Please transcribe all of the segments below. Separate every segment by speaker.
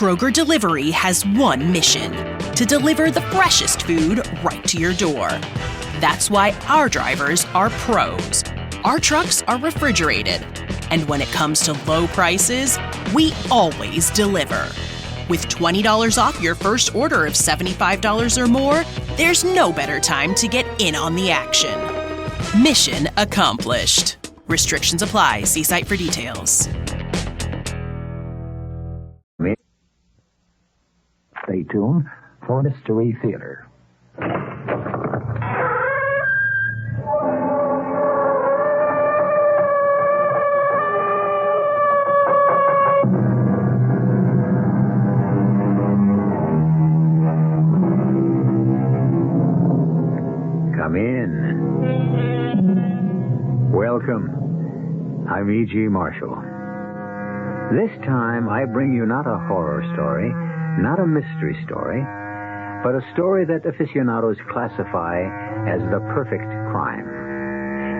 Speaker 1: Kroger Delivery has one mission: to deliver the freshest food right to your door. That's why our drivers are pros. Our trucks are refrigerated. And when it comes to low prices, we always deliver. With $20 off your first order of $75 or more, there's no better time to get in on the action. Mission accomplished. Restrictions apply. See site for details.
Speaker 2: Stay tuned for Mystery Theater.
Speaker 3: Come in. Welcome. I'm E.G. Marshall. This time I bring you not a horror story, not a mystery story, but a story that aficionados classify as the perfect crime.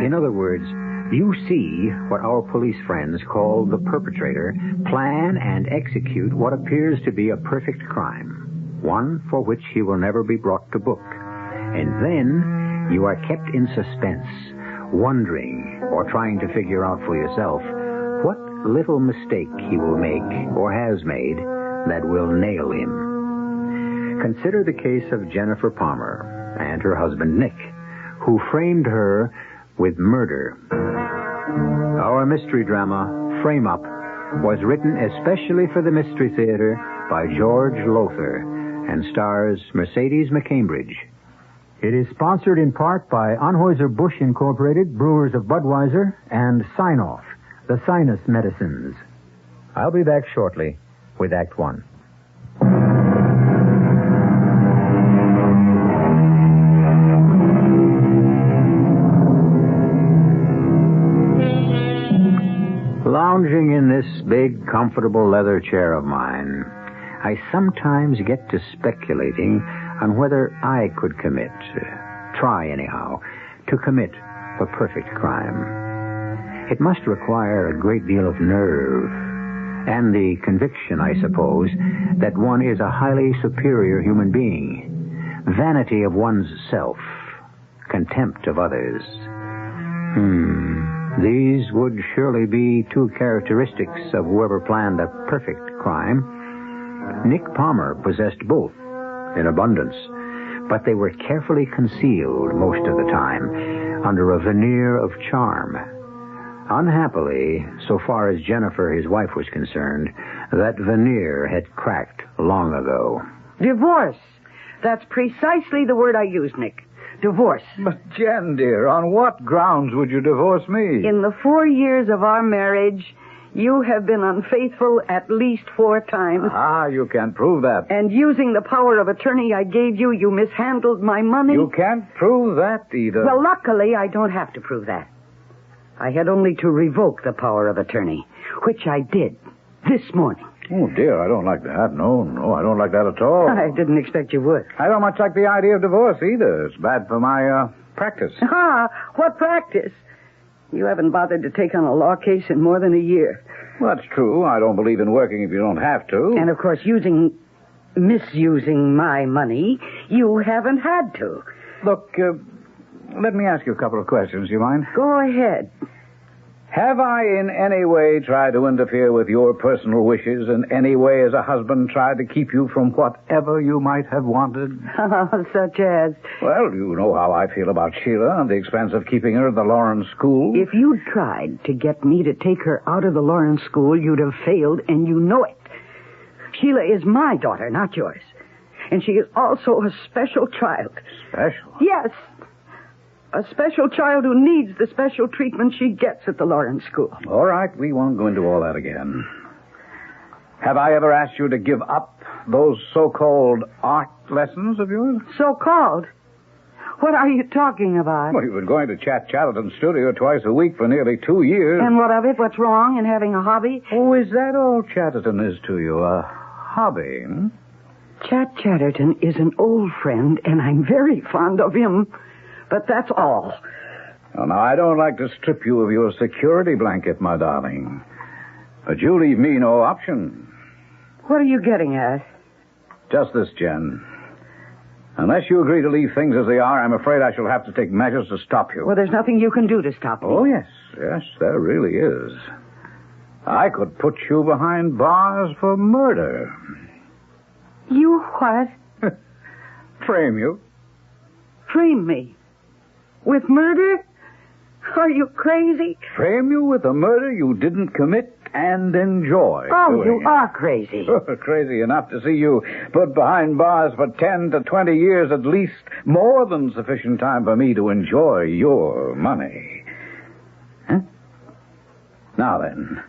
Speaker 3: In other words, you see what our police friends call the perpetrator plan and execute what appears to be a perfect crime, one for which he will never be brought to book. And then you are kept in suspense, wondering or trying to figure out for yourself what little mistake he will make or has made that will nail him. Consider the case of Jennifer Palmer and her husband Nick, who framed her with murder. Our mystery drama, Frame Up, was written especially for the Mystery Theater by George Lothar and stars Mercedes McCambridge.
Speaker 2: It is sponsored in part by Anheuser-Busch Incorporated, Brewers of Budweiser, and Sign-Off, the sinus medicines. I'll be back shortly with Act One.
Speaker 3: Lounging in this big, comfortable leather chair of mine, I sometimes get to speculating on whether I could try anyhow, to commit the perfect crime. It must require a great deal of nerve and the conviction, I suppose, that one is a highly superior human being, vanity of one's self, contempt of others. These would surely be two characteristics of whoever planned a perfect crime. Nick Palmer possessed both in abundance, but they were carefully concealed most of the time under a veneer of charm. Unhappily, so far as Jennifer, his wife, was concerned, that veneer had cracked long ago.
Speaker 4: Divorce. That's precisely the word I used, Nick. Divorce.
Speaker 5: But, Jen, dear, on what grounds would you divorce me?
Speaker 4: In the 4 years of our marriage, you have been unfaithful at least 4 times.
Speaker 5: You can't prove that.
Speaker 4: And using the power of attorney I gave you, you mishandled my money.
Speaker 5: You can't prove that either.
Speaker 4: Well, luckily, I don't have to prove that. I had only to revoke the power of attorney, which I did this morning.
Speaker 5: Oh, dear, I don't like that. No, I don't like that at all.
Speaker 4: I didn't expect you would.
Speaker 5: I don't much like the idea of divorce either. It's bad for my, practice.
Speaker 4: What practice? You haven't bothered to take on a law case in more than a year.
Speaker 5: Well, that's true. I don't believe in working if you don't have to.
Speaker 4: And, of course, misusing my money, you haven't had to.
Speaker 5: Look, let me ask you a couple of questions, do you mind?
Speaker 4: Go ahead.
Speaker 5: Have I in any way tried to interfere with your personal wishes, in any way as a husband tried to keep you from whatever you might have wanted?
Speaker 4: Such as?
Speaker 5: Well, you know how I feel about Sheila and the expense of keeping her at the Lawrence School.
Speaker 4: If you'd tried to get me to take her out of the Lawrence School, you'd have failed, and you know it. Sheila is my daughter, not yours. And she is also a special child.
Speaker 5: Special?
Speaker 4: Yes. A special child who needs the special treatment she gets at the Lawrence School.
Speaker 5: All right, we won't go into all that again. Have I ever asked you to give up those so-called art lessons of yours?
Speaker 4: So-called? What are you talking about?
Speaker 5: Well, you've been going to Chatterton's studio twice a week for nearly 2 years.
Speaker 4: And what of it? What's wrong in having a hobby?
Speaker 5: Oh, is that all Chatterton is to you? A hobby, hmm?
Speaker 4: Chatterton is an old friend, and I'm very fond of him. But that's all.
Speaker 5: Well, now, I don't like to strip you of your security blanket, my darling. But you leave me no option.
Speaker 4: What are you getting at?
Speaker 5: Just this, Jen. Unless you agree to leave things as they are, I'm afraid I shall have to take measures to stop you.
Speaker 4: Well, there's nothing you can do to stop me.
Speaker 5: Oh, yes. Yes, there really is. I could put you behind bars for murder.
Speaker 4: You what?
Speaker 5: Frame you.
Speaker 4: Frame me? With murder? Are you crazy?
Speaker 5: Frame you with a murder you didn't commit and enjoy.
Speaker 4: Oh, you are crazy.
Speaker 5: Crazy enough to see you put behind bars for 10 to 20 years at least. More than sufficient time for me to enjoy your money. Huh? Now then,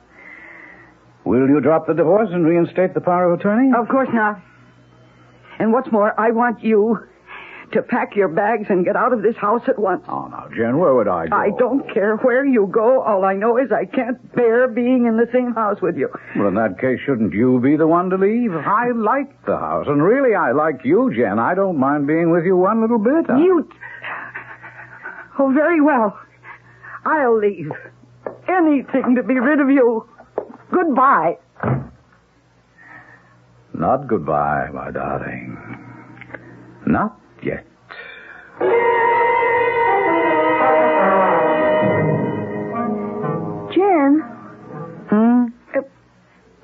Speaker 5: will you drop the divorce and reinstate the power of attorney?
Speaker 4: Of course not. And what's more, I want you to pack your bags and get out of this house at once.
Speaker 5: Oh, now, Jen, where would I go?
Speaker 4: I don't care where you go. All I know is I can't bear being in the same house with you.
Speaker 5: Well, in that case, shouldn't you be the one to leave? I like the house, and really, I like you, Jen. I don't mind being with you one little bit.
Speaker 4: You... Oh, very well. I'll leave. Anything to be rid of you. Goodbye.
Speaker 5: Not goodbye, my darling. Not yet.
Speaker 6: Jen?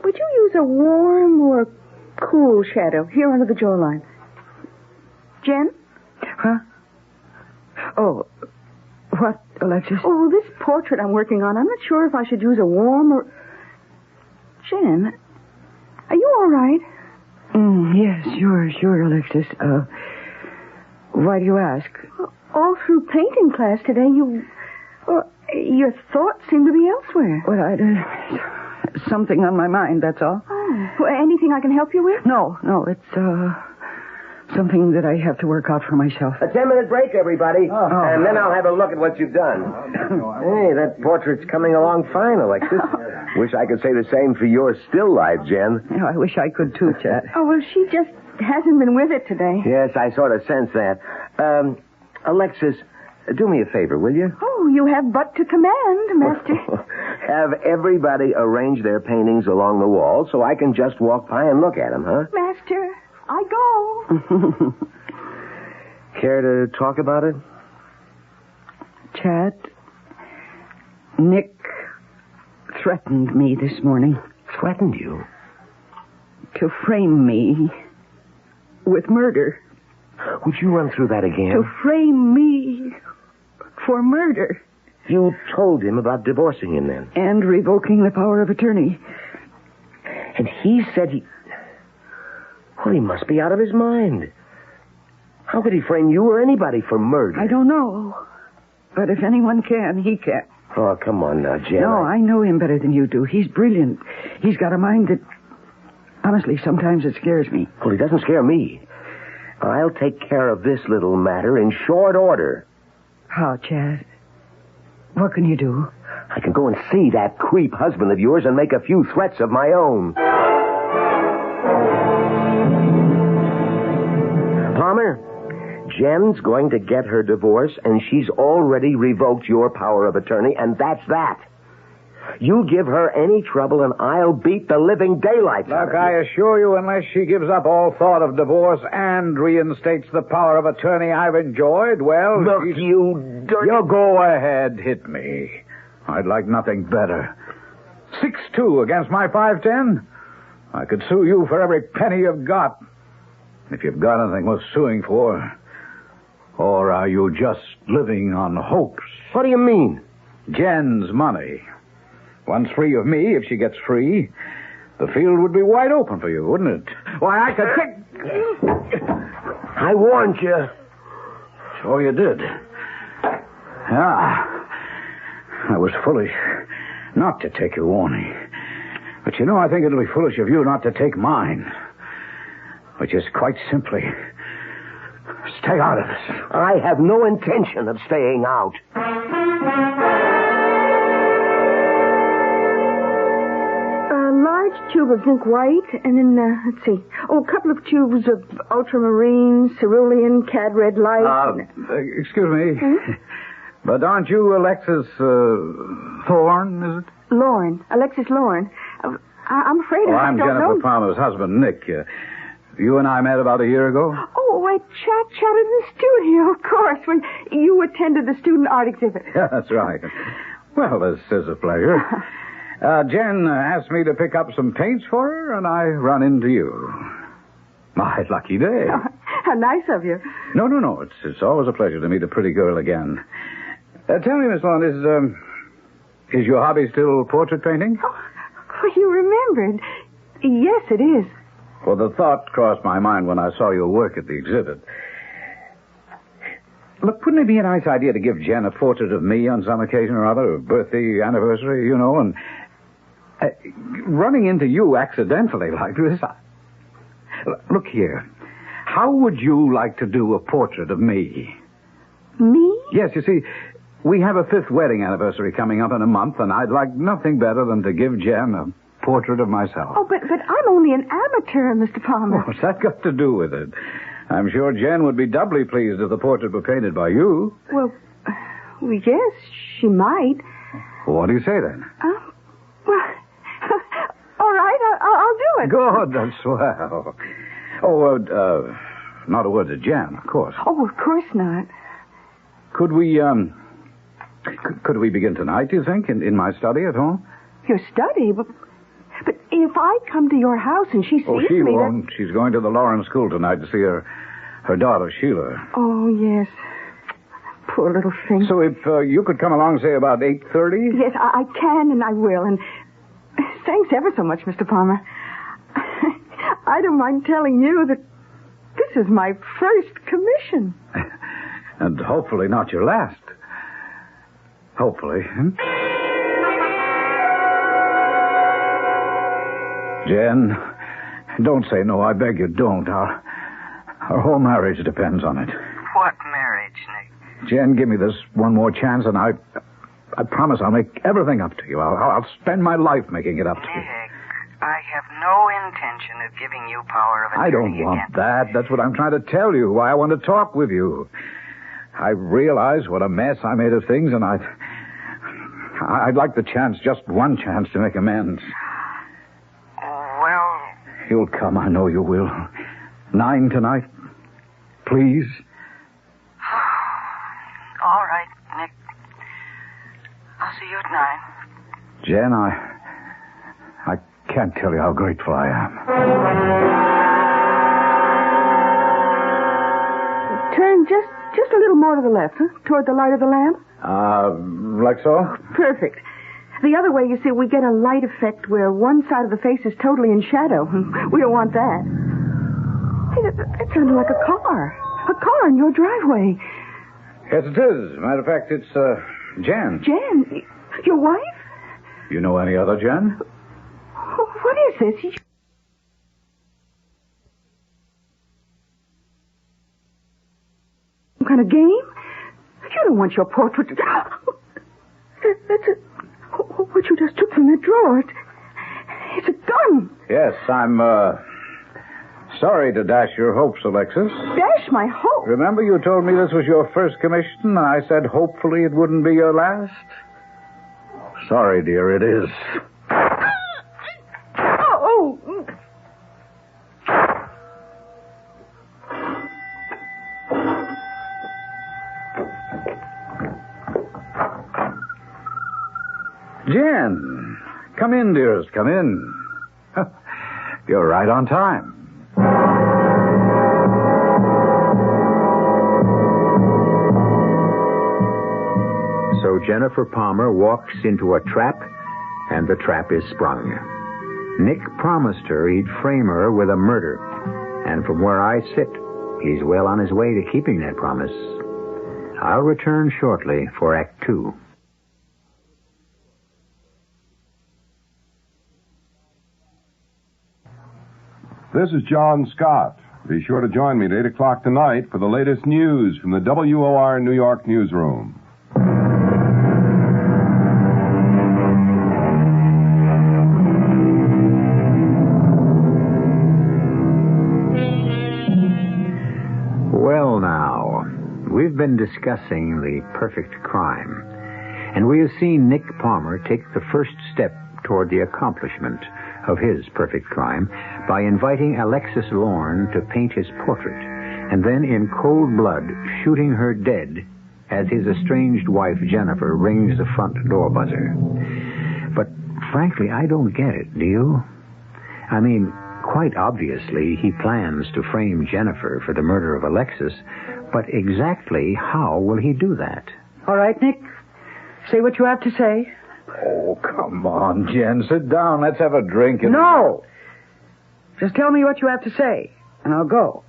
Speaker 6: Would you use a warm or cool shadow here under the jawline? Jen?
Speaker 4: Huh? Oh, what, Alexis?
Speaker 6: Oh, this portrait I'm working on, I'm not sure if I should use a warm or... Jen, are you all right?
Speaker 4: Yes, sure, Alexis. Why do you ask?
Speaker 6: All through painting class today, your thoughts seem to be elsewhere.
Speaker 4: Well, something on my mind, that's all.
Speaker 6: Oh, well, anything I can help you with?
Speaker 4: No, it's, something that I have to work out for myself.
Speaker 7: A 10-minute break, everybody. And then I'll have a look at what you've done. Hey, that portrait's coming along fine, Alexis. Wish I could say the same for your still life, Jen.
Speaker 4: Oh, I wish I could too, Chet.
Speaker 6: Oh, well, she just hasn't been with it today.
Speaker 7: Yes, I sort of sense that. Alexis, do me a favor, will you?
Speaker 6: Oh, you have but to command, Master.
Speaker 7: Have everybody arrange their paintings along the wall so I can just walk by and look at them, huh?
Speaker 6: Master, I go.
Speaker 7: Care to talk about it?
Speaker 4: Chet, Nick threatened me this morning.
Speaker 7: Threatened you?
Speaker 4: To frame me with murder.
Speaker 7: Would you run through that again?
Speaker 4: To frame me for murder.
Speaker 7: You told him about divorcing him then?
Speaker 4: And revoking the power of attorney.
Speaker 7: And he said he... Well, he must be out of his mind. How could he frame you or anybody for murder?
Speaker 4: I don't know. But if anyone can, he can.
Speaker 7: Oh, come on now, Jen.
Speaker 4: No, I know him better than you do. He's brilliant. He's got a mind that... Honestly, sometimes it scares me.
Speaker 7: Well, he doesn't scare me. I'll take care of this little matter in short order.
Speaker 4: How, Chad? What can you do?
Speaker 7: I can go and see that creep husband of yours and make a few threats of my own. Palmer, Jen's going to get her divorce, and she's already revoked your power of attorney, and that's that. You give her any trouble, and I'll beat the living daylights out of
Speaker 5: Look, I assure you, unless she gives up all thought of divorce and reinstates the power of attorney I've enjoyed, well...
Speaker 7: Look, you dirty...
Speaker 5: You go ahead, hit me. I'd like nothing better. 6-2 against my 5-10? I could sue you for every penny you've got. If you've got anything worth suing for. Or are you just living on hopes?
Speaker 7: What do you mean?
Speaker 5: Jen's money. Once free of me, if she gets free, the field would be wide open for you, wouldn't it? Why, I could take...
Speaker 7: I warned you.
Speaker 5: So you did. Yeah. I was foolish not to take your warning. But you know, I think it'll be foolish of you not to take mine. Which is quite simply... stay out of this.
Speaker 7: I have no intention of staying out.
Speaker 6: Tube of zinc white, and then, let's see, a couple of tubes of ultramarine, cerulean, cad red light.
Speaker 5: Excuse me, but aren't you Alexis Thorne, is it?
Speaker 6: Lorne, Alexis Lorne. I'm afraid I
Speaker 5: I'm
Speaker 6: don't
Speaker 5: Jennifer
Speaker 6: know.
Speaker 5: Palmer's husband, Nick. You and I met about a year ago?
Speaker 6: Oh, I chatted in the studio, of course, when you attended the student art exhibit.
Speaker 5: Yeah, that's right. Well, this is a pleasure. Jen asked me to pick up some paints for her, and I run into you. My lucky day.
Speaker 6: How nice of you.
Speaker 5: No. It's always a pleasure to meet a pretty girl again. Tell me, Miss Lawn, is your hobby still portrait painting?
Speaker 6: Oh, you remembered. Yes, it is.
Speaker 5: Well, the thought crossed my mind when I saw your work at the exhibit. Look, wouldn't it be a nice idea to give Jen a portrait of me on some occasion or other, a birthday, anniversary, and running into you accidentally like this? Look here. How would you like to do a portrait of me?
Speaker 6: Me?
Speaker 5: Yes, you see, we have a 5th wedding anniversary coming up in a month, and I'd like nothing better than to give Jen a portrait of myself.
Speaker 6: Oh, but I'm only an amateur, Mr. Palmer.
Speaker 5: What's that got to do with it? I'm sure Jen would be doubly pleased if the portrait were painted by you.
Speaker 6: Well, yes, she might.
Speaker 5: Well, what do you say then?
Speaker 6: Well, all right, I'll do it.
Speaker 5: Good, that's swell. Oh, not a word to Jen, of course.
Speaker 6: Oh, of course not.
Speaker 5: Could we, could we begin tonight, do you think, in my study at home?
Speaker 6: Your study? But if I come to your house and she sees me...
Speaker 5: Oh, she won't. She's going to the Lawrence School tonight to see her daughter, Sheila.
Speaker 6: Oh, yes. Poor little thing.
Speaker 5: So if you could come along, say, about 8:30?
Speaker 6: Yes, I can and I will. And thanks ever so much, Mr. Palmer. I don't mind telling you that this is my first commission.
Speaker 5: And hopefully not your last. Hopefully. Jen, don't say no. I beg you, don't. Our whole marriage depends on it.
Speaker 4: What marriage, Nick?
Speaker 5: Jen, give me this one more chance, and I promise I'll make everything up to you. I'll spend my life making it up to you.
Speaker 4: Nick, I have no intention of giving you power of attorney
Speaker 5: I don't want that. That's what I'm trying to tell you, why I want to talk with you. I realize what a mess I made of things, and I'd like the chance, just one chance, to make amends.
Speaker 4: Well...
Speaker 5: You'll come, I know you will. 9 tonight, please.
Speaker 4: All right, Nick. I'll see you at 9.
Speaker 5: Jen, I can't tell you how grateful I am.
Speaker 6: Turn just a little more to the left, huh? Toward the light of the lamp.
Speaker 5: Like so?
Speaker 6: Perfect. The other way, you see, we get a light effect where one side of the face is totally in shadow. We don't want that. Hey, that sounded like a car. A car in your driveway.
Speaker 5: Yes, it is. Matter of fact, it's, Jen.
Speaker 6: Jen? Your wife?
Speaker 5: You know any other Jen?
Speaker 6: What is this? Some kind of game? You don't want your portrait to... That's what you just took from that drawer. It's a gun.
Speaker 5: Yes, I'm, sorry to dash your hopes, Alexis.
Speaker 6: Dash my hope.
Speaker 5: Remember you told me this was your first commission, and I said hopefully it wouldn't be your last? Sorry, dear, it is.
Speaker 6: Oh.
Speaker 5: Jen, come in, dearest, come in. You're right on time.
Speaker 2: So Jennifer Palmer walks into a trap, and the trap is sprung. Nick promised her he'd frame her with a murder, and from where I sit, he's well on his way to keeping that promise. I'll return shortly for Act 2.
Speaker 8: This is John Scott. Be sure to join me at 8 o'clock tonight for the latest news from the WOR New York newsroom.
Speaker 2: Well, now, we've been discussing the perfect crime, and we have seen Nick Palmer take the first step toward the accomplishment of his perfect crime by inviting Alexis Lorne to paint his portrait, and then in cold blood shooting her dead as his estranged wife Jennifer rings the front door buzzer. But frankly, I don't get it, do you? I mean, quite obviously he plans to frame Jennifer for the murder of Alexis, but exactly how will he do that?
Speaker 4: All right, Nick. Say what you have to say.
Speaker 5: Oh, come on, Jen. Sit down. Let's have a drink.
Speaker 4: No! Just tell me what you have to say, and I'll go.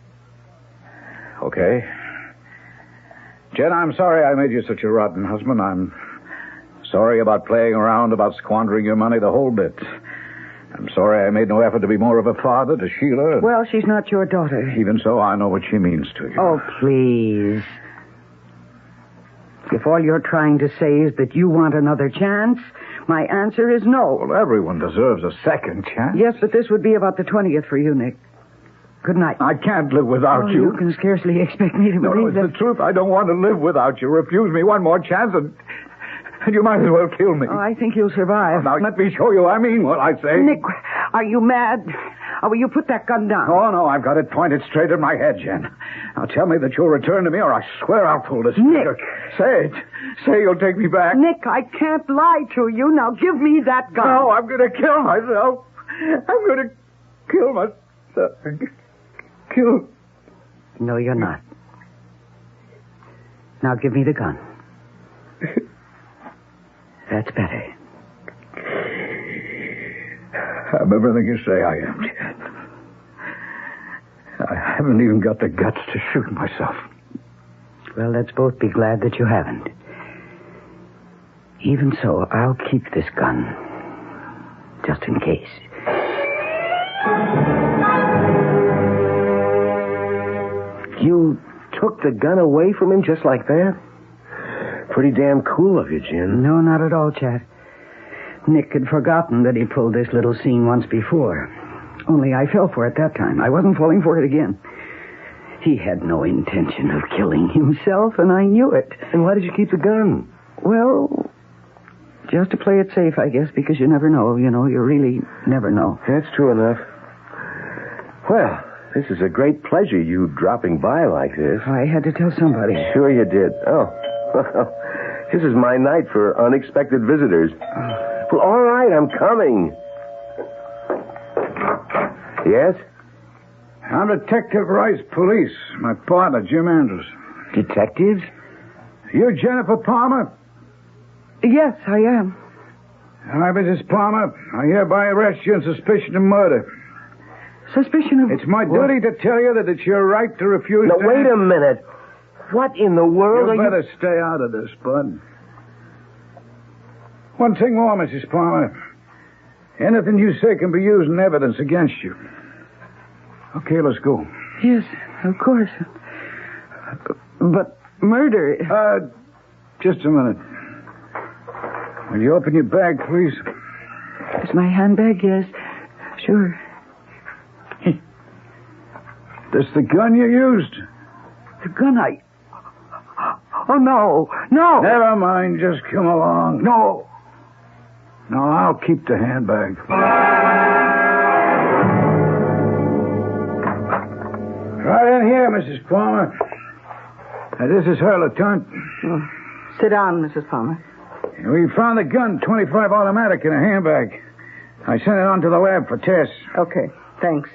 Speaker 5: Okay. Jen, I'm sorry I made you such a rotten husband. I'm sorry about playing around, about squandering your money, the whole bit. I'm sorry I made no effort to be more of a father to Sheila.
Speaker 4: Well, she's not your daughter.
Speaker 5: Even so, I know what she means to you.
Speaker 4: Oh, please. If all you're trying to say is that you want another chance, my answer is no.
Speaker 5: Well, everyone deserves a second chance.
Speaker 4: Yes, but this would be about the 20th for you, Nick. Good night.
Speaker 5: I can't live without you.
Speaker 4: You can scarcely expect me to believe
Speaker 5: it's the truth. I don't want to live without you. Refuse me one more chance and you might as well kill me.
Speaker 4: Oh, I think you'll survive.
Speaker 5: Now, let me show you I mean what I say.
Speaker 4: Nick, are you mad? Or will you put that gun down?
Speaker 5: Oh, no, I've got it pointed straight at my head, Jen. Now, tell me that you'll return to me, or I swear I'll pull this trigger.
Speaker 4: Nick!
Speaker 5: Say it. Say you'll take me back.
Speaker 4: Nick, I can't lie to you. Now, give me that gun.
Speaker 5: No, I'm going to kill myself. I'm going to kill myself. Kill...
Speaker 4: No, you're not. Now, give me the gun. That's better.
Speaker 5: I'm everything you say I am, Jen. I haven't even got the guts to shoot myself.
Speaker 4: Well, let's both be glad that you haven't. Even so, I'll keep this gun. Just in case.
Speaker 7: You took the gun away from him just like that? Pretty damn cool of you, Jen.
Speaker 4: No, not at all, Chad. Nick had forgotten that he pulled this little scene once before. Only I fell for it that time. I wasn't falling for it again. He had no intention of killing himself, and I knew it.
Speaker 7: And why did you keep the gun?
Speaker 4: Well, just to play it safe, I guess, because you never know. You know, you really never know.
Speaker 7: That's true enough. Well, this is a great pleasure, you dropping by like this.
Speaker 4: I had to tell somebody.
Speaker 7: Sure you did. Oh, well, this is my night for unexpected visitors. Well, all right, I'm coming. Yes?
Speaker 5: I'm Detective Rice, police. My partner, Jim Andrews.
Speaker 7: Detectives?
Speaker 5: You Jennifer Palmer?
Speaker 4: Yes, I am.
Speaker 5: Hi, Mrs. Palmer. I hereby arrest you on suspicion of murder.
Speaker 4: Suspicion of...
Speaker 5: It's my duty to tell you that it's your right to refuse
Speaker 7: Now,
Speaker 5: to...
Speaker 7: wait a minute. What in the world
Speaker 5: You
Speaker 7: are
Speaker 5: better stay out of this, bud. One thing more, Mrs. Palmer. Anything you say can be used in evidence against you. Okay, let's go.
Speaker 4: Yes, of course. But murder...
Speaker 5: Just a minute. Will you open your bag, please?
Speaker 4: It's my handbag, yes. Sure.
Speaker 5: This the gun you used?
Speaker 4: The gun Oh, no. No!
Speaker 5: Never mind, just come along. No. No, I'll keep the handbag. Right in here, Mrs. Palmer. This is her, Lieutenant.
Speaker 6: Oh, sit down, Mrs. Palmer.
Speaker 5: We found the gun, .25 automatic, in a handbag. I sent it on to the lab for tests.
Speaker 6: Okay, thanks.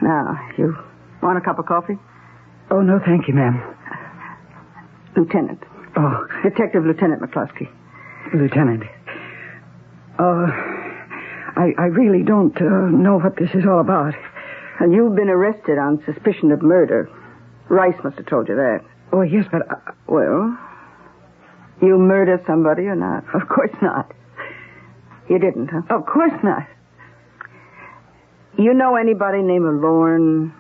Speaker 6: Now, you want a cup of coffee?
Speaker 4: Oh, no, thank you, ma'am.
Speaker 6: Lieutenant.
Speaker 4: Oh.
Speaker 6: Detective Lieutenant McCluskey.
Speaker 4: Lieutenant. I really don't know what this is all about.
Speaker 6: And you've been arrested on suspicion of murder. Rice must have told you that.
Speaker 4: Oh, yes, but...
Speaker 6: Well, you murdered somebody or not?
Speaker 4: Of course not.
Speaker 6: You didn't, huh?
Speaker 4: Of course not.
Speaker 6: You know anybody named Lorne?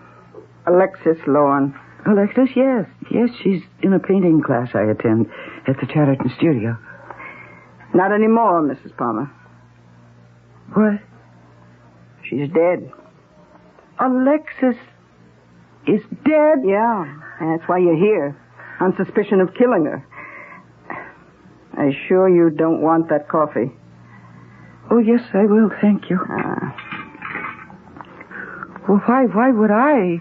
Speaker 6: Alexis Lorne?
Speaker 4: Alexis, yes. Yes, she's in a painting class I attend at the Chatterton studio.
Speaker 6: Not anymore, Mrs. Palmer.
Speaker 4: What?
Speaker 6: She's dead.
Speaker 4: Alexis is dead?
Speaker 6: Yeah, and that's why you're here, on suspicion of killing her. I assure you don't want that coffee.
Speaker 4: Oh, yes, I will, thank you. Well, why would I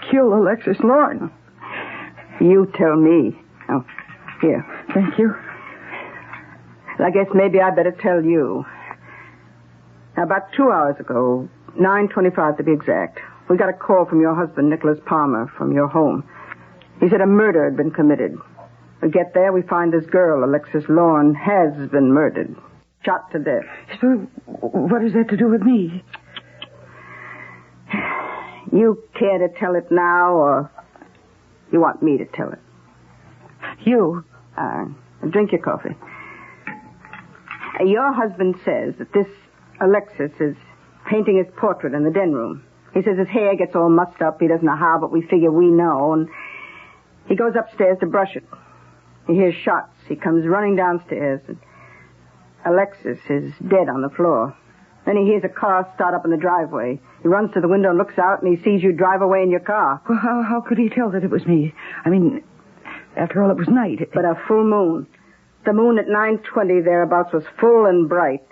Speaker 4: kill Alexis Lorne?
Speaker 6: You tell me. Oh, here.
Speaker 4: Thank you.
Speaker 6: I guess maybe I better tell you. Now, about 2 hours ago, 9:25 to be exact, we got a call from your husband, Nicholas Palmer, from your home. He said a murder had been committed. We get there, we find this girl, Alexis Lorne, has been murdered. Shot to death.
Speaker 4: So, what is that to do with me?
Speaker 6: You care to tell it now, or you want me to tell it?
Speaker 4: You?
Speaker 6: Drink your coffee. Your husband says that this Alexis is painting his portrait in the den room. He says his hair gets all mussed up. He doesn't know how, but we figure we know. And he goes upstairs to brush it. He hears shots. He comes running downstairs. And Alexis is dead on the floor. Then he hears a car start up in the driveway. He runs to the window and looks out, and he sees you drive away in your car.
Speaker 4: Well, how could he tell that it was me? I mean, after all, it was night.
Speaker 6: But a full moon. The moon at 9:20 thereabouts was full and bright.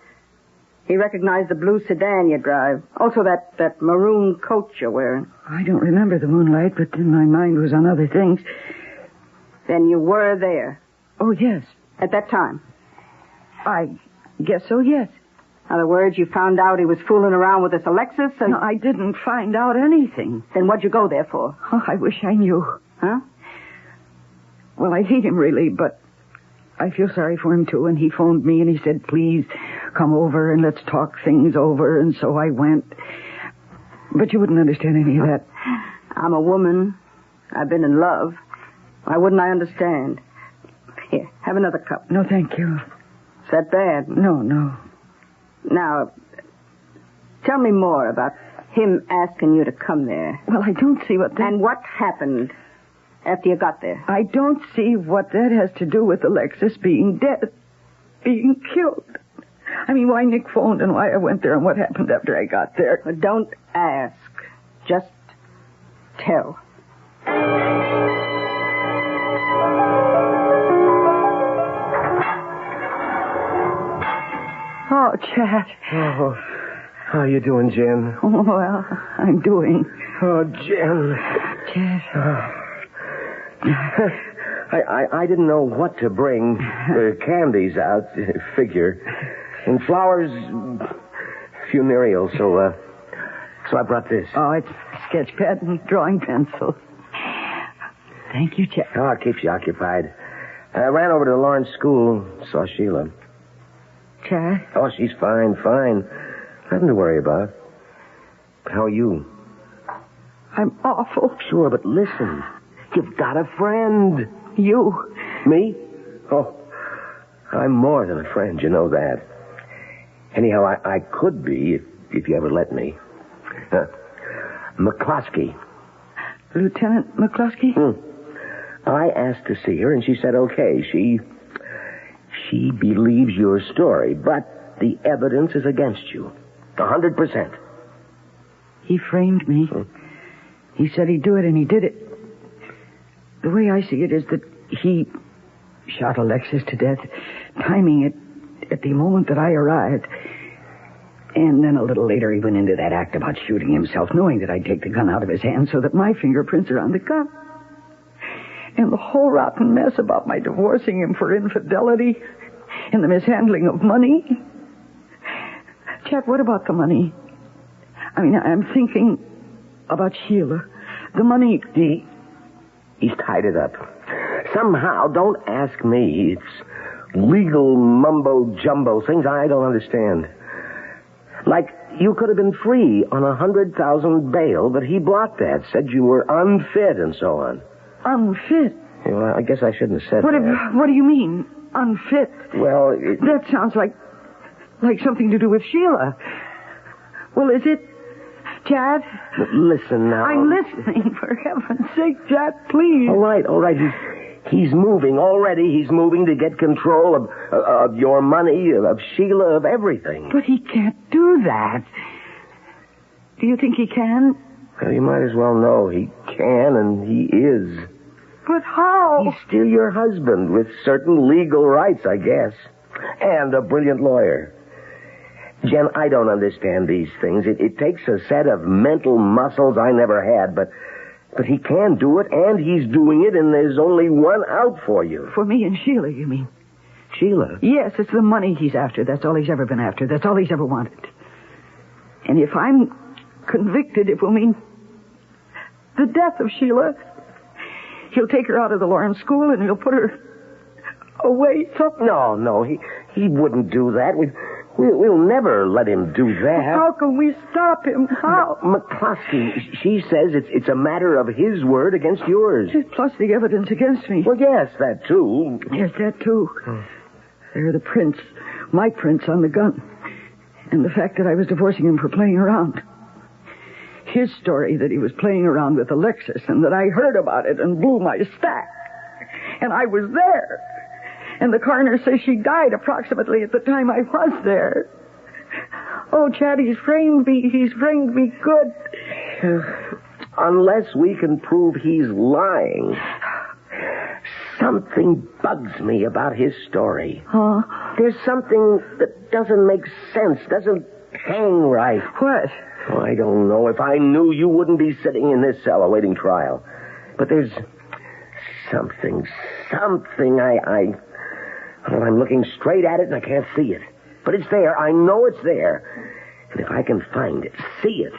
Speaker 6: He recognized the blue sedan you drive. Also that maroon coat you're wearing.
Speaker 4: I don't remember the moonlight, but then my mind was on other things.
Speaker 6: Then you were there.
Speaker 4: Oh, yes.
Speaker 6: At that time?
Speaker 4: I guess so, yes.
Speaker 6: In other words, you found out he was fooling around with this Alexis and...
Speaker 4: No, I didn't find out anything.
Speaker 6: Then what'd you go there for?
Speaker 4: Oh, I wish I knew.
Speaker 6: Huh?
Speaker 4: Well, I hate him really, but I feel sorry for him, too. And he phoned me and he said, please come over and let's talk things over. And so I went. But you wouldn't understand any of that.
Speaker 6: I'm a woman. I've been in love. Why wouldn't I understand? Here, have another cup.
Speaker 4: No, thank you.
Speaker 6: Is that bad?
Speaker 4: No.
Speaker 6: Now, tell me more about him asking you to come there.
Speaker 4: Well, I don't see what that...
Speaker 6: And what happened after you got there?
Speaker 4: I don't see what that has to do with Alexis being dead. Being killed. I mean, why Nick phoned and why I went there and what happened after I got there.
Speaker 6: Well, don't ask. Just tell.
Speaker 4: Oh, Chad.
Speaker 7: Oh, how you doing, Jen?
Speaker 4: Oh, well, I'm doing.
Speaker 7: Oh, Jen.
Speaker 4: Chad.
Speaker 7: I didn't know what to bring. Candies out, figure. And flowers, funereal, so I brought this.
Speaker 4: Oh, it's sketch pad and drawing pencil. Thank you, Chad.
Speaker 7: Oh, it keeps you occupied. I ran over to Lawrence School, saw Sheila.
Speaker 4: Chad?
Speaker 7: Oh, she's fine. Nothing to worry about. How are you?
Speaker 4: I'm awful.
Speaker 7: Sure, but listen. You've got a friend.
Speaker 4: You?
Speaker 7: Me? Oh, I'm more than a friend, you know that. Anyhow, I could be if you ever let me. McCloskey.
Speaker 4: Lieutenant McCloskey?
Speaker 7: I asked to see her, and she said okay. She believes your story, but the evidence is against you. 100%.
Speaker 4: He framed me. He said he'd do it, and he did it. The way I see it is that he shot Alexis to death, timing it at the moment that I arrived. And then a little later he went into that act about shooting himself, knowing that I'd take the gun out of his hand so that my fingerprints are on the gun. And the whole rotten mess about my divorcing him for infidelity and the mishandling of money. Chet, what about the money? I mean, I'm thinking about Sheila. The money...
Speaker 7: He's tied it up. Somehow, don't ask me. It's legal mumbo-jumbo, things I don't understand. Like, you could have been free on $100,000 bail, but he blocked that, said you were unfit and so on.
Speaker 4: Unfit?
Speaker 7: Well, I guess I shouldn't have said that.
Speaker 4: What do you mean, unfit?
Speaker 7: Well,
Speaker 4: that sounds like something to do with Sheila. Well, is it, Chad?
Speaker 7: Listen now.
Speaker 4: I'm listening, for heaven's sake, Chad, please.
Speaker 7: All right. He's moving already. He's moving to get control of your money, of Sheila, of everything.
Speaker 4: But he can't do that. Do you think he can?
Speaker 7: Well, you might as well know he can, and he is.
Speaker 4: But how?
Speaker 7: He's still your husband, with certain legal rights, I guess. And a brilliant lawyer. Jen, I don't understand these things. It takes a set of mental muscles I never had, but he can do it, and he's doing it, and there's only one out for you.
Speaker 4: For me and Sheila, you mean?
Speaker 7: Sheila?
Speaker 4: Yes, it's the money he's after. That's all he's ever been after. That's all he's ever wanted. And if I'm convicted, it will mean the death of Sheila. He'll take her out of the Lawrence School, and he'll put her away somewhere.
Speaker 7: No, he wouldn't do that. We'll never let him do that.
Speaker 4: How can we stop him? How?
Speaker 7: McCloskey, she says it's a matter of his word against yours.
Speaker 4: Plus the evidence against me.
Speaker 7: Well, yes, that too.
Speaker 4: Yes, that too. There are the prints, my prints on the gun. And the fact that I was divorcing him for playing around. His story that he was playing around with Alexis and that I heard about it and blew my stack. And I was there. And the coroner says she died approximately at the time I was there. Oh, Chad, he's framed me. He's framed me good.
Speaker 7: Unless we can prove he's lying. Something bugs me about his story.
Speaker 4: Huh?
Speaker 7: There's something that doesn't make sense, doesn't hang right.
Speaker 4: What?
Speaker 7: Oh, I don't know. If I knew, you wouldn't be sitting in this cell awaiting trial. But there's something. Well, I'm looking straight at it and I can't see it. But it's there. I know it's there. And if I can find it, see it,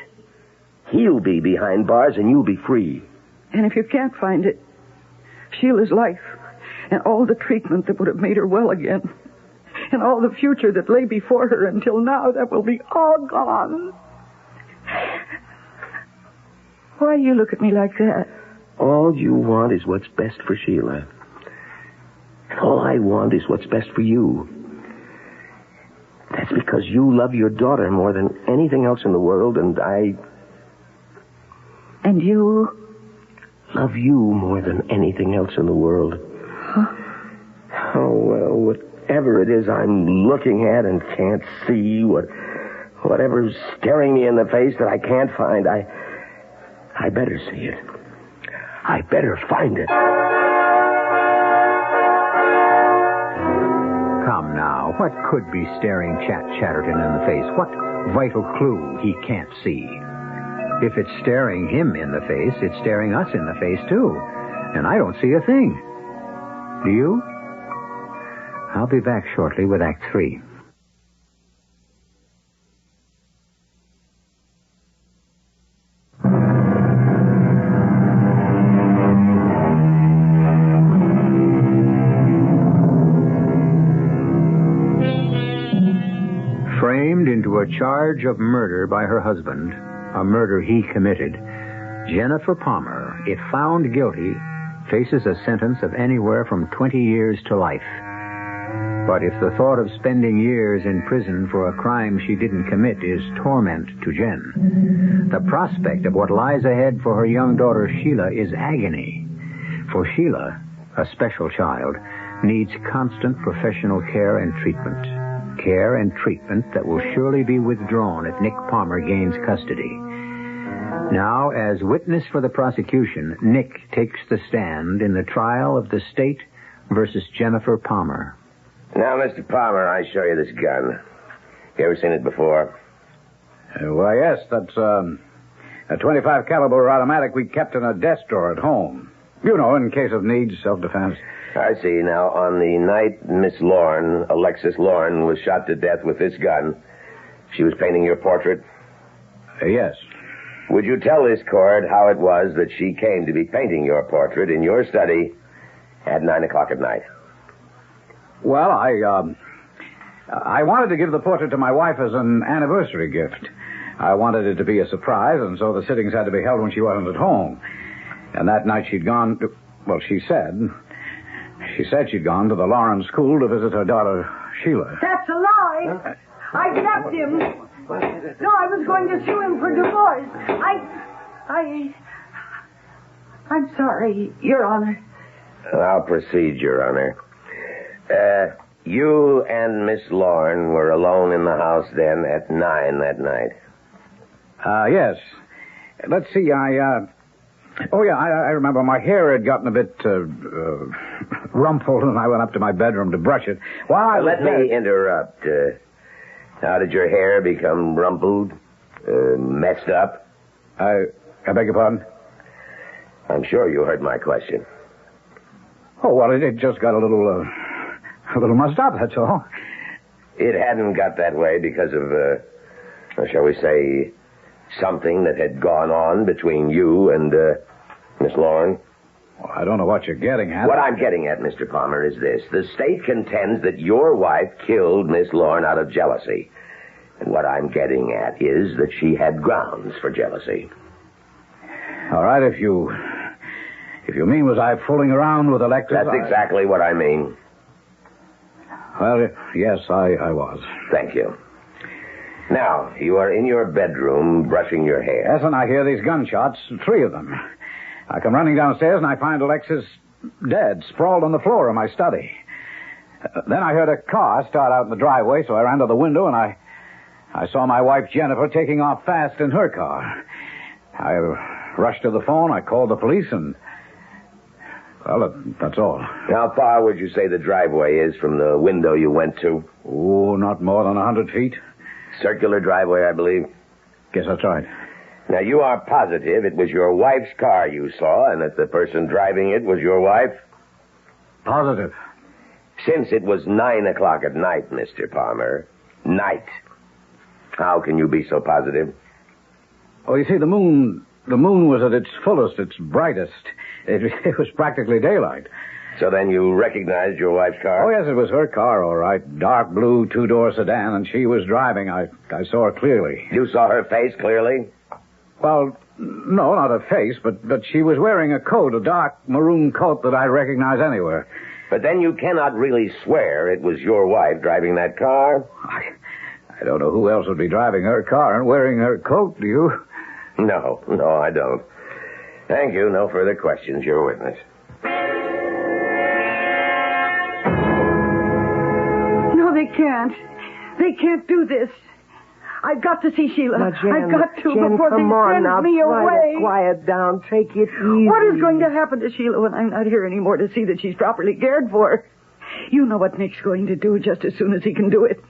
Speaker 7: he'll be behind bars and you'll be free.
Speaker 4: And if you can't find it, Sheila's life and all the treatment that would have made her well again and all the future that lay before her until now, that will be all gone. Why you look at me like that?
Speaker 7: All you want is what's best for Sheila. All I want is what's best for you. That's because you love your daughter more than anything else in the world, and I...
Speaker 4: And you?
Speaker 7: Love you more than anything else in the world.
Speaker 4: Huh?
Speaker 7: Oh, well, whatever it is I'm looking at and can't see, whatever's staring me in the face that I can't find, I better see it. I better find it.
Speaker 3: Come now, what could be staring Chatterton in the face? What vital clue he can't see? If it's staring him in the face, it's staring us in the face, too. And I don't see a thing. Do you? I'll be back shortly with Act 3. Framed into a charge of murder by her husband, a murder he committed, Jennifer Palmer, if found guilty, faces a sentence of anywhere from 20 years to life. But if the thought of spending years in prison for a crime she didn't commit is torment to Jen, the prospect of what lies ahead for her young daughter Sheila is agony. For Sheila, a special child, needs constant professional care and treatment. Care and treatment that will surely be withdrawn if Nick Palmer gains custody. Now, as witness for the prosecution, Nick takes the stand in the trial of the state versus Jennifer Palmer.
Speaker 7: Now, Mr. Palmer, I show you this gun. You ever seen it before?
Speaker 5: Why, yes, that's a 25 caliber automatic we kept in a desk drawer at home. You know, in case of need, self-defense.
Speaker 7: I see. Now, on the night Miss Lauren, Alexis Lauren, was shot to death with this gun, she was painting your portrait?
Speaker 5: Yes.
Speaker 7: Would you tell this court how it was that she came to be painting your portrait in your study at 9 o'clock at night?
Speaker 5: Well, I wanted to give the portrait to my wife as an anniversary gift. I wanted it to be a surprise, and so the sittings had to be held when she wasn't at home. And that night she'd gone to... Well, she said she'd gone to the Lawrence School to visit her daughter, Sheila.
Speaker 6: That's a lie. I kept him. No, I was going to sue him for divorce. I'm sorry, Your Honor.
Speaker 7: I'll proceed, Your Honor. You and Miss Lauren were alone in the house then at 9 that night?
Speaker 5: Yes. Let's see, I remember my hair had gotten a bit rumpled, and I went up to my bedroom to brush it.
Speaker 7: Let me interrupt. How did your hair become rumpled, messed up?
Speaker 5: I beg your pardon?
Speaker 7: I'm sure you heard my question.
Speaker 5: Oh, well, it just got a little mussed up, that's all.
Speaker 7: It hadn't got that way because of, shall we say, something that had gone on between you and Miss Lauren?
Speaker 5: Well, I don't know what you're getting at.
Speaker 7: What I'm getting at, Mr. Palmer, is this. The state contends that your wife killed Miss Lauren out of jealousy. And what I'm getting at is that she had grounds for jealousy.
Speaker 5: All right, if you mean was I fooling around with Alexis...
Speaker 7: That's exactly what I mean.
Speaker 5: Well, yes, I was.
Speaker 7: Thank you. Now, you are in your bedroom brushing your hair.
Speaker 5: Yes, and I hear these gunshots, 3 of them. I come running downstairs and I find Alexis dead, sprawled on the floor of my study. Then I heard a car start out in the driveway, so I ran to the window and I saw my wife Jennifer taking off fast in her car. I rushed to the phone, I called the police, and... well, that's all.
Speaker 7: How far would you say the driveway is from the window you went to?
Speaker 5: Oh, not more than 100 feet.
Speaker 7: Circular driveway, I believe.
Speaker 5: Guess that's right.
Speaker 7: Now, you are positive it was your wife's car you saw and that the person driving it was your wife?
Speaker 5: Positive.
Speaker 7: Since it was 9 o'clock at night, Mr. Palmer, night, how can you be so positive?
Speaker 5: Oh, you see, the moon was at its fullest, its brightest. It was practically daylight.
Speaker 7: So then you recognized your wife's car?
Speaker 5: Oh, yes, it was her car, all right. Dark blue, 2-door sedan, and she was driving. I saw her clearly.
Speaker 7: You saw her face clearly?
Speaker 5: Well, no, not her face, but she was wearing a coat, a dark maroon coat that I'd recognize anywhere.
Speaker 7: But then you cannot really swear it was your wife driving that car?
Speaker 5: I don't know who else would be driving her car and wearing her coat, do you?
Speaker 7: No, I don't. Thank you. No further questions. You're a witness.
Speaker 6: No, they can't. They can't do this. I've got to see Sheila.
Speaker 7: Now, Jen,
Speaker 6: I've got to
Speaker 7: Jen,
Speaker 6: before
Speaker 7: come
Speaker 6: they
Speaker 7: on
Speaker 6: send
Speaker 7: now,
Speaker 6: me away.
Speaker 7: Quiet down. Take it easy.
Speaker 6: What is going to happen to Sheila when I'm not here anymore to see that she's properly cared for? You know what Nick's going to do just as soon as he can do it.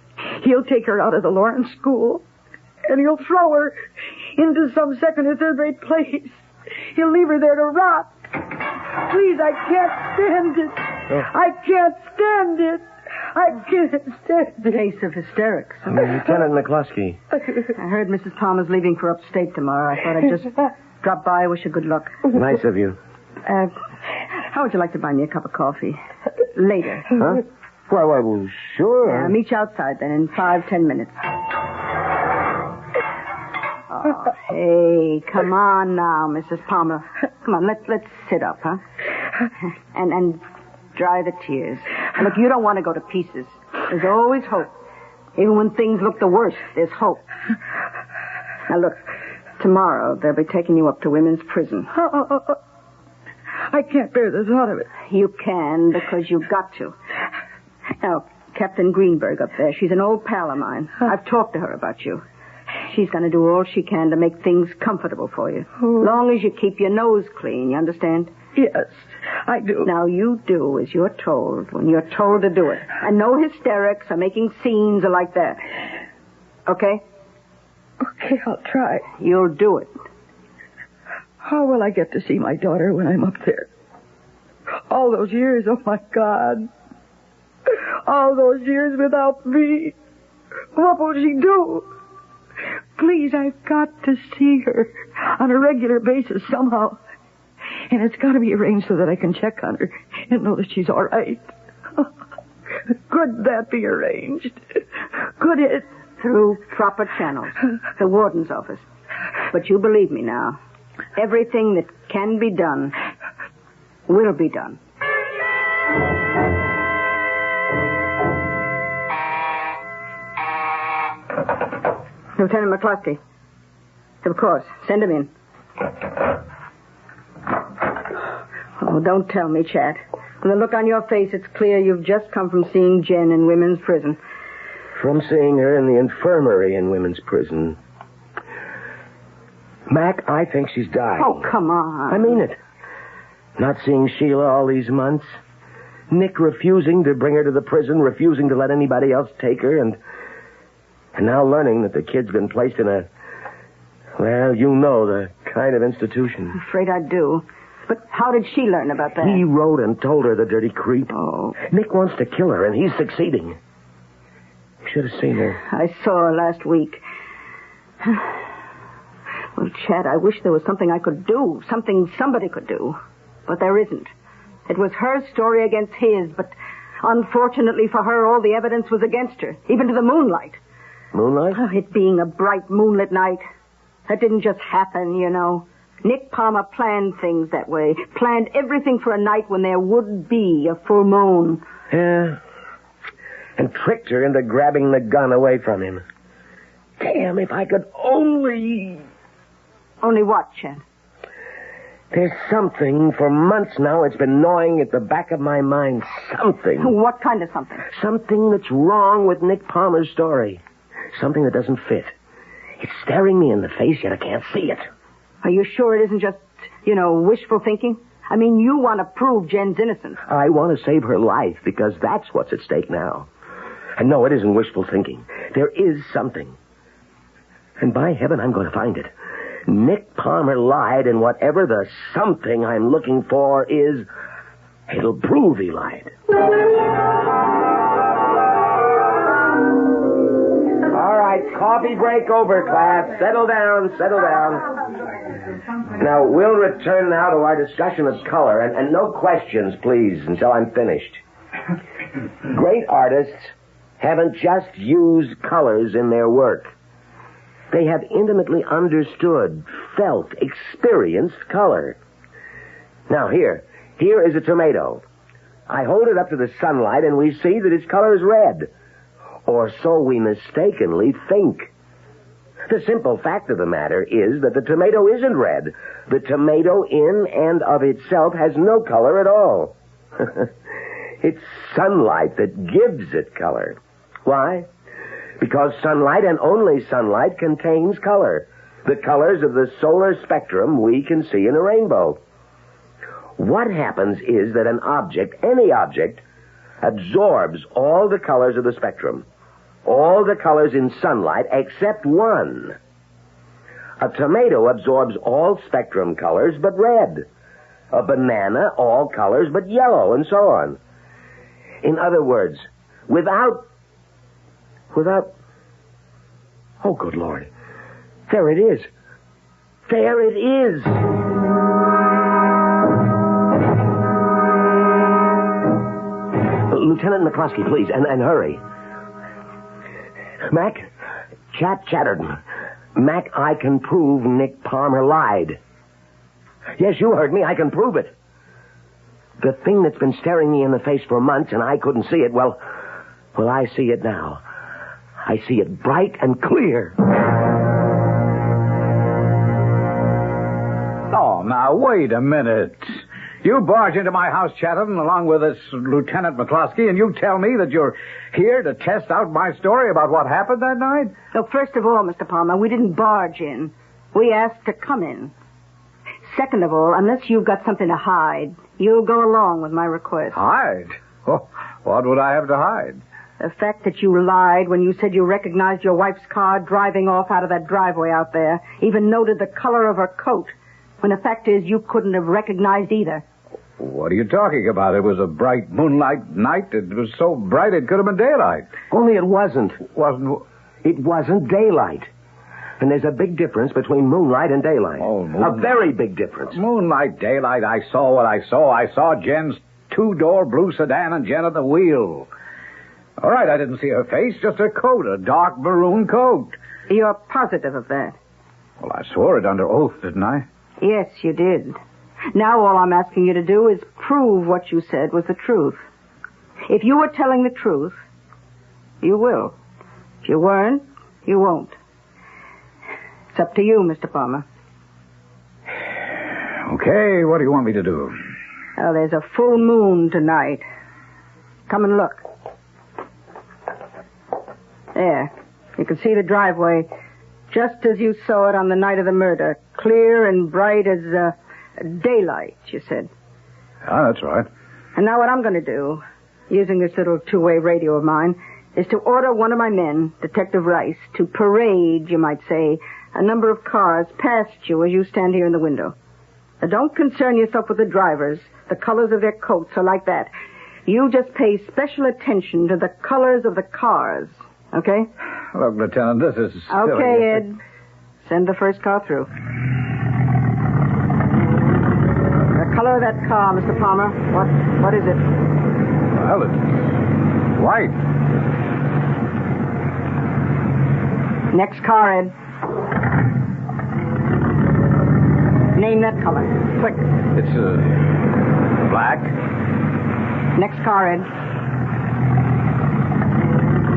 Speaker 6: He'll take her out of the Lawrence school, and he'll throw her into some second or third-rate place. He'll leave her there to rot. Please, I can't stand it. I can't stand it. I can't stand it.
Speaker 9: Case of hysterics.
Speaker 7: Lieutenant McCluskey.
Speaker 9: I heard Mrs. Palmer's leaving for upstate tomorrow. I thought I'd just drop by, wish her good luck.
Speaker 7: Nice of you.
Speaker 9: How would you like to buy me a cup of coffee? Later.
Speaker 7: Huh? Well, sure.
Speaker 9: Meet you outside then in 5-10 minutes. Oh, hey, come on now, Mrs. Palmer. Come on, let's sit up, huh? And dry the tears. And look, you don't want to go to pieces. There's always hope. Even when things look the worst, there's hope. Now look, tomorrow they'll be taking you up to women's prison.
Speaker 6: I can't bear the thought of it.
Speaker 9: You can, because you've got to. Now, Captain Greenberg up there, she's an old pal of mine. I've talked to her about you. She's going to do all she can to make things comfortable for you. Long as you keep your nose clean, you understand?
Speaker 6: Yes, I do.
Speaker 9: Now, you do as you're told when you're told to do it. And no hysterics or making scenes or like that. Okay?
Speaker 6: Okay, I'll try.
Speaker 9: You'll do it.
Speaker 6: How will I get to see my daughter when I'm up there? All those years, oh my God. All those years without me. What will she do? Please, I've got to see her on a regular basis somehow. And it's got to be arranged so that I can check on her and know that she's all right. Could that be arranged? Could it?
Speaker 9: Through proper channels. The warden's office. But you believe me now. Everything that can be done will be done. Lieutenant McCluskey. Of course. Send him in. Oh, don't tell me, Chat. From the look on your face, it's clear you've just come from seeing Jen in women's prison.
Speaker 7: From seeing her in the infirmary in women's prison. Mac, I think she's dying.
Speaker 9: Oh, come on.
Speaker 7: I mean it. Not seeing Sheila all these months. Nick refusing to bring her to the prison, refusing to let anybody else take her, and And now learning that the kid's been placed in well, you know the kind of institution.
Speaker 9: I'm afraid I do. But how did she learn about that?
Speaker 7: He wrote and told her, the dirty creep.
Speaker 9: Oh.
Speaker 7: Nick wants to kill her, and he's succeeding. You should have seen her.
Speaker 9: I saw her last week. Well, Chad, I wish there was something I could do, something somebody could do. But there isn't. It was her story against his, but unfortunately for her, all the evidence was against her, even to the moonlight.
Speaker 7: Moonlight?
Speaker 9: Oh, it being a bright moonlit night. That didn't just happen, you know. Nick Palmer planned things that way. Planned everything for a night when there would be a full moon.
Speaker 7: Yeah. And tricked her into grabbing the gun away from him. Damn, if I could only...
Speaker 9: Only what, Chad?
Speaker 7: There's something, for months now, it's been gnawing at the back of my mind. Something.
Speaker 9: What kind of something?
Speaker 7: Something that's wrong with Nick Palmer's story. Something that doesn't fit. It's staring me in the face, yet I can't see it.
Speaker 9: Are you sure it isn't just, wishful thinking? I mean, you want to prove Jen's innocent.
Speaker 7: I want to save her life, because that's what's at stake now. And no, it isn't wishful thinking. There is something. And by heaven, I'm going to find it. Nick Palmer lied, and whatever the something I'm looking for is, it'll prove he lied. All right, coffee break over, class. Settle down, settle down. Now, we'll return now to our discussion of color, and no questions, please, until I'm finished. Great artists haven't just used colors in their work. They have intimately understood, felt, experienced color. Now, here is a tomato. I hold it up to the sunlight, and we see that its color is red. Or so we mistakenly think. The simple fact of the matter is that the tomato isn't red. The tomato in and of itself has no color at all. It's sunlight that gives it color. Why? Because sunlight, and only sunlight, contains color. The colors of the solar spectrum we can see in a rainbow. What happens is that an object, any object, absorbs all the colors of the spectrum. All the colors in sunlight except one. A tomato absorbs all spectrum colors but red. A banana, all colors but yellow, and so on. In other words, without... Oh, good Lord. There it is. There it is. Lieutenant McCluskey, please, and hurry. Mac, Chatterton. Mac, I can prove Nick Palmer lied. Yes, you heard me. I can prove it. The thing that's been staring me in the face for months and I couldn't see it, well, I see it now. I see it bright and clear.
Speaker 5: Oh, now, wait a minute. You barge into my house, Chatterton, along with this Lieutenant McCluskey, and you tell me that you're here to test out my story about what happened that night?
Speaker 9: So first of all, Mr. Palmer, we didn't barge in. We asked to come in. Second of all, unless you've got something to hide, you'll go along with my request.
Speaker 5: Hide? Oh, what would I have to hide?
Speaker 9: The fact that you lied when you said you recognized your wife's car driving off out of that driveway out there, even noted the color of her coat, when the fact is you couldn't have recognized either.
Speaker 5: What are you talking about? It was a bright moonlight night. It was so bright it could have been daylight.
Speaker 7: Only it wasn't.
Speaker 5: Wasn't?
Speaker 7: It wasn't daylight. And there's a big difference between moonlight and daylight.
Speaker 5: Oh, moonlight.
Speaker 7: A very big difference.
Speaker 5: Moonlight, daylight, I saw what I saw. I saw Jen's two-door blue sedan and Jen at the wheel. All right, I didn't see her face, just her coat, a dark maroon coat.
Speaker 9: You're positive of that?
Speaker 5: Well, I swore it under oath, didn't I?
Speaker 9: Yes, you did. Now all I'm asking you to do is prove what you said was the truth. If you were telling the truth, you will. If you weren't, you won't. It's up to you, Mr. Palmer.
Speaker 5: Okay, what do you want me to do?
Speaker 9: Well, there's a full moon tonight. Come and look. There. You can see the driveway just as you saw it on the night of the murder. Clear and bright as daylight, you said.
Speaker 5: Ah, that's right.
Speaker 9: And now what I'm going to do, using this little two-way radio of mine, is to order one of my men, Detective Rice, to parade, you might say, a number of cars past you as you stand here in the window. Now, don't concern yourself with the drivers, the colors of their coats, or like that. You just pay special attention to the colors of the cars, okay?
Speaker 5: Look, Lieutenant, this is silly.
Speaker 9: Okay, Ed. Send the first car through. The color of that car, Mr. Palmer, what is it?
Speaker 5: Well, it's white.
Speaker 9: Next car, Ed. Name that color. Quick.
Speaker 5: It's, black.
Speaker 9: Next car, Ed.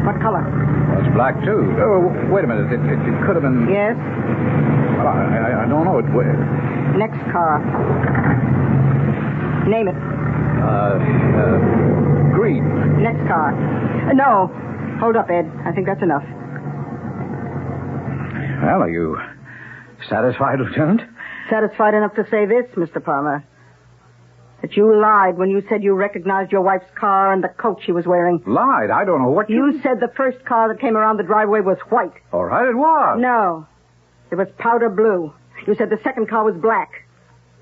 Speaker 9: What color?
Speaker 5: Well, it's black, too. Oh, wait a minute. It could have been...
Speaker 9: Yes?
Speaker 5: Well, I don't know.
Speaker 9: Next car. Name it.
Speaker 5: Green.
Speaker 9: Next car. No. Hold up, Ed. I think that's enough.
Speaker 5: Well, are you satisfied, Lieutenant?
Speaker 9: Satisfied enough to say this, Mr. Palmer. That you lied when you said you recognized your wife's car and the coat she was wearing.
Speaker 5: Lied? I don't know what
Speaker 9: You said the first car that came around the driveway was white.
Speaker 5: All right, it was.
Speaker 9: No. It was powder blue. You said the second car was black.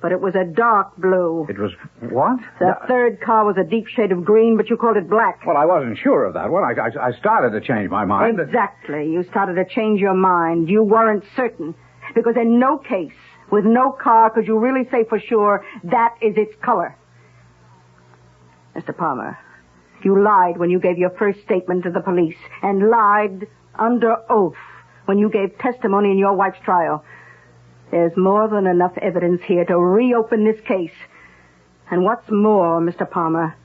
Speaker 9: But it was a dark blue.
Speaker 5: It was what?
Speaker 9: The third car was a deep shade of green, but you called it black.
Speaker 5: Well, I wasn't sure of that one. I started to change my mind.
Speaker 9: Exactly. You started to change your mind. You weren't certain. Because in no case, with no car, could you really say for sure that is its color. Mr. Palmer, you lied when you gave your first statement to the police, and lied under oath when you gave testimony in your wife's trial. There's more than enough evidence here to reopen this case. And what's more, Mr. Palmer,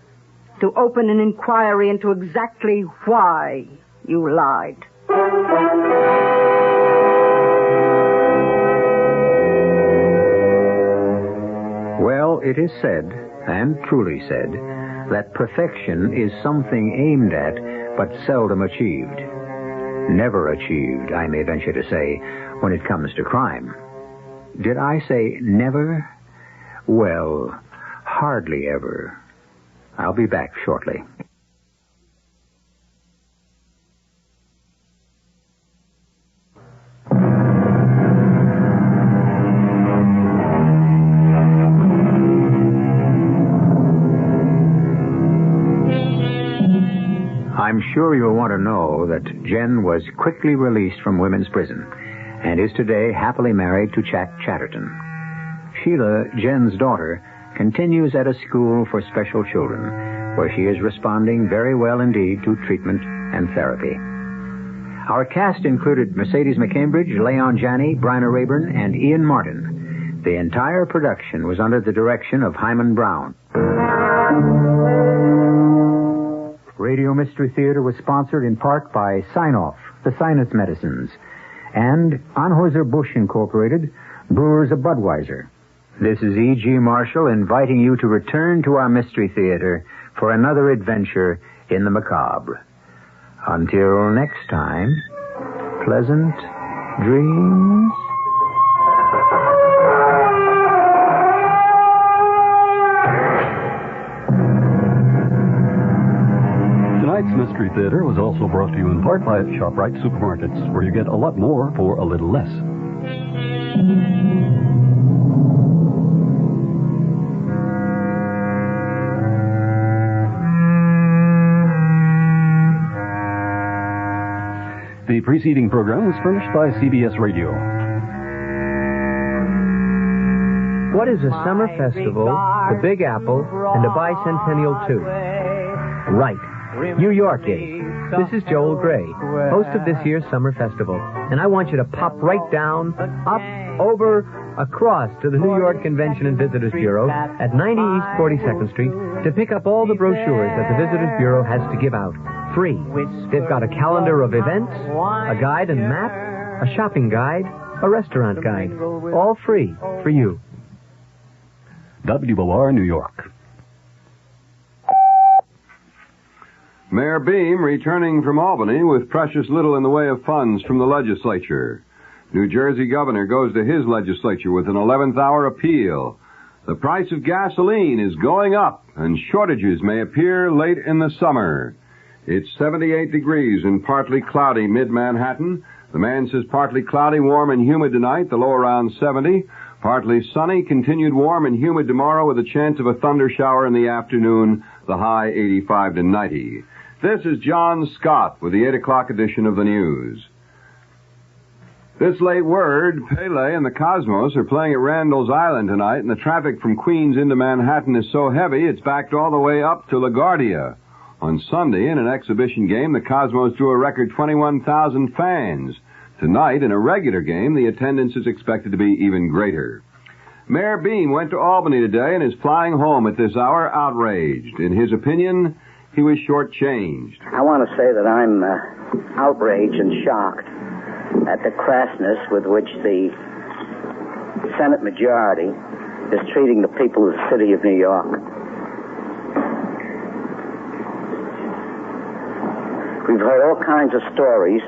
Speaker 9: to open an inquiry into exactly why you lied.
Speaker 3: Well, it is said, and truly said, that perfection is something aimed at, but seldom achieved. Never achieved, I may venture to say, when it comes to crime. Did I say never? Well, hardly ever. I'll be back shortly. I'm sure you'll want to know that Jen was quickly released from women's prison and is today happily married to Jack Chatterton. Sheila, Jen's daughter, continues at a school for special children, where she is responding very well indeed to treatment and therapy. Our cast included Mercedes McCambridge, Leon Janney, Bryna Rayburn, and Ian Martin. The entire production was under the direction of Hyman Brown. Radio Mystery Theater was sponsored in part by Sign-Off, the Sinus Medicines, and Anheuser-Busch Incorporated, Brewers of Budweiser. This is E.G. Marshall inviting you to return to our Mystery Theater for another adventure in the macabre. Until next time, pleasant dreams.
Speaker 10: Tonight's Mystery Theater was also brought to you in part by ShopRite Supermarkets, where you get a lot more for a little less. The preceding program was furnished by CBS Radio.
Speaker 11: What is a summer festival, the Big Apple, and a bicentennial too? Right. New York is. This is Joel Gray, host of this year's Summer Festival, and I want you to pop right down, up, over, across to the New York Convention and Visitors Bureau at 90 East 42nd Street to pick up all the brochures that the Visitors Bureau has to give out, free. They've got a calendar of events, a guide and map, a shopping guide, a restaurant guide, all free for you.
Speaker 10: WOR New York.
Speaker 8: Mayor Beam returning from Albany with precious little in the way of funds from the legislature. New Jersey governor goes to his legislature with an 11th hour appeal. The price of gasoline is going up, and shortages may appear late in the summer. It's 78 degrees and partly cloudy mid-Manhattan. The man says partly cloudy, warm and humid tonight, the low around 70. Partly sunny, continued warm and humid tomorrow with a chance of a thunder shower in the afternoon, the high 85 to 90. This is John Scott with the 8 o'clock edition of the news. This late word, Pele and the Cosmos are playing at Randall's Island tonight, and the traffic from Queens into Manhattan is so heavy it's backed all the way up to LaGuardia. On Sunday, in an exhibition game, the Cosmos drew a record 21,000 fans. Tonight, in a regular game, the attendance is expected to be even greater. Mayor Beam went to Albany today and is flying home at this hour outraged. In his opinion, he was shortchanged.
Speaker 12: I want to say that I'm outraged and shocked at the crassness with which the Senate majority is treating the people of the city of New York. We've heard all kinds of stories